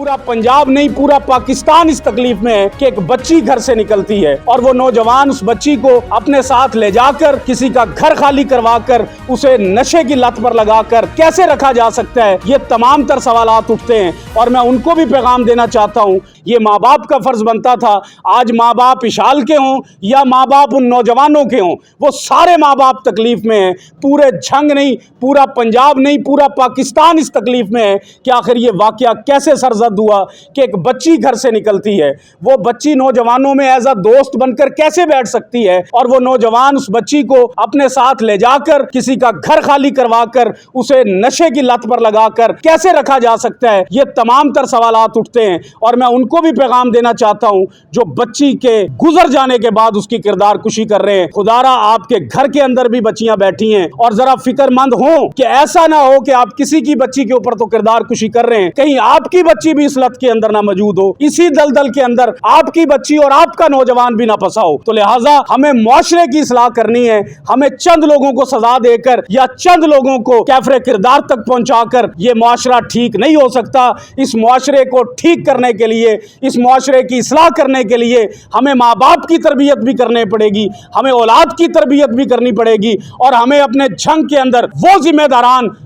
पूरा पंजाब नहीं पूरा पाकिस्तान इस तकलीफ में है कि एक बच्ची घर से निकलती है और वो नौजवान उस बच्ची को अपने साथ ले जाकर किसी का घर खाली करवाकर उसे नशे की लत पर लगाकर कैसे रखा जा सकता है। ये तमाम तर सवालात उठते हैं और मैं उनको भी पैगाम देना चाहता हूँ। ये माँ बाप का फर्ज बनता था, आज माँ बाप इशाल के हों या माँ बाप उन नौजवानों के हों, वो सारे माँ बाप तकलीफ में हैं। पूरे झंग नहीं, पूरा पंजाब नहीं, पूरा पाकिस्तान इस तकलीफ में है कि आखिर ये वाकया कैसे सरजद हुआ कि एक बच्ची घर से निकलती है। वो बच्ची नौजवानों में एज अ दोस्त बनकर कैसे बैठ सकती है और वो नौजवान उस बच्ची को अपने साथ ले जाकर किसी का घर खाली करवाकर उसे नशे की लत पर लगाकर कैसे रखा जा सकता है। ये तमाम तर सवालात उठते हैं और मैं उनको भी पैगाम देना चाहता हूं जो बच्ची के गुजर जाने के बाद उसकी किरदार कुशी कर रहे हैं। खुदारा आपके घर के अंदर भी बच्चियां बैठी हैं और जरा फिक्रमंद हो कि ऐसा ना हो कि आप किसी की बच्ची के ऊपर तो किरदार कुशी कर रहे हैं, कहीं आपकी बच्ची भी इस लत के अंदर ना मौजूद हो, इसी दलदल के अंदर आपकी बच्ची और आपका नौजवान भी ना फंसा हो। तो लिहाजा हमें मुआशरे की इस्लाह करनी है। हमें चंद लोगों को सजा देकर या चंद लोगों को कैफरे किरदार तक पहुंचाकर ये मुआशरा ठीक नहीं हो सकता। इस मुआशरे को ठीक करने के लिए, इस मुआशरे की इस्लाह करने के लिए हमें माँ बाप की तरबियत भी करनी पड़ेगी, हमें औलाद की तरबियत भी करनी पड़ेगी और हमें अपने झंग के अंदर वो जिम्मेदारान